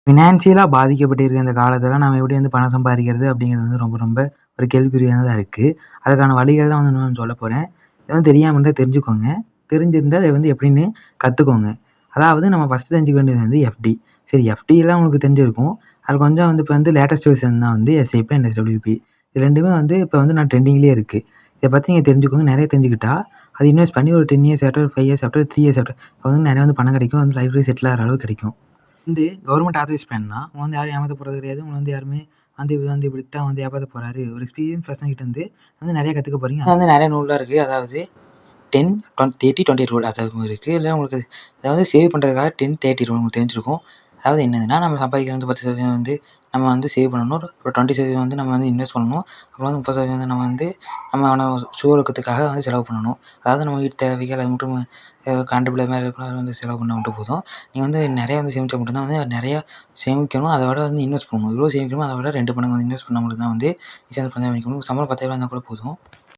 ஃபினான்ஷியலா பாதிக்கப்பட்டிருக்க இந்த காலத்துல நம்ம எப்படி வந்து பணம் சம்பாதிக்கிறது அப்படிங்கிறது வந்து ரொம்ப ரொம்ப ஒரு கேள்விக்குறியானதா இருக்கு. அதுக்கான வழிகள் தான் வந்து நான் சொல்லப் போறேன். இது வந்து தெரியாம இருந்தா தெரிஞ்சுக்கோங்க. தெரிஞ்சிருந்தா அத வந்து எப்படின்னு கத்துக்கோங்க. அதாவது நம்ம ஃபர்ஸ்ட் தெரிஞ்சுக்க வேண்டியது வந்து எஃப்டி. சரி எஃப்டிலாம் உங்களுக்கு தெரிஞ்சிருக்கும். அது கொஞ்சம் வந்து இப்ப வந்து லேட்டஸ்ட் வெர்ஷன் தான் வந்து எஸ்ஐபி அண்ட் எஸ்டபிள்யூபி. இது 2மே வந்து இப்ப வந்து நான் ட்ரெண்டிங்லயே இருக்கு. இத பத்தி நீங்க தெரிஞ்சுக்கோங்க. நெறைய தெரிஞ்சுக்கிட்டா, அது இன்வெஸ்ட் பண்ணி ஒரு 10 years after, 5 years after, 3 years after வந்து நெறைய வந்து பணம் கிடைக்கும். வந்து லைஃப்லயே செட்டில் ஆகுற அளவுக்கு கிடைக்கும். வந்து கவர்மெண்ட் ஆத்தரைஸ் பண்ணா, உங்கள வந்து யாரும் ஏமாத்த போறது கிடையாது. உங்கள வந்து யாருமே வந்து இவர் வந்து இப்படித்தான் வந்து ஏமாத்த போறாரு. ஒரு எக்ஸ்பீரியன்ஸ் பெர்சன் கிட்ட இருந்து வந்து நெறைய கத்துக்க போறீங்க. வந்து நெறைய நூல்லாம் இருக்கு. அதாவது 10, 20, 30, 20 ரூல் அதாவது இருக்கு. இல்ல உங்களுக்கு அதாவது சேவ் பண்றதுக்காக 10, 30 ரூல் உங்களுக்கு தெரிஞ்சிருக்கும். அதாவது என்னதுன்னா, நம்ம சம்பாதிக்கிற வந்து 10% வந்து நம்ம வந்து சேவ் பண்ணணும். ஒரு 20% வந்து நம்ம வந்து இன்வெஸ்ட் பண்ணணும். அப்புறம் வந்து 30% வந்து நம்ம சுயஒழுக்கத்துக்காக வந்து செலவு பண்ணணும். அதாவது நம்ம வீட்டு தேவைகள் அது மட்டும் கரண்ட் அது மாரி வந்து செலவு பண்ணா மட்டும் போதும். நீங்க வந்து நெறைய வந்து சேமிச்சா மட்டும் தான் வந்து நெறைய சேமிக்கணும். அத விட வந்து இன்வெஸ்ட் பண்ணணும். எவ்வளோ சேமிக்கணுமோ அத விட 2 மடங்கு வந்து இன்வெஸ்ட் பண்ணா மட்டும் தான் வந்து ஈஸியா வந்து பணம் சேமிக்க முடியும். சம்பளம் 10,000 இருந்தா கூட போதும்.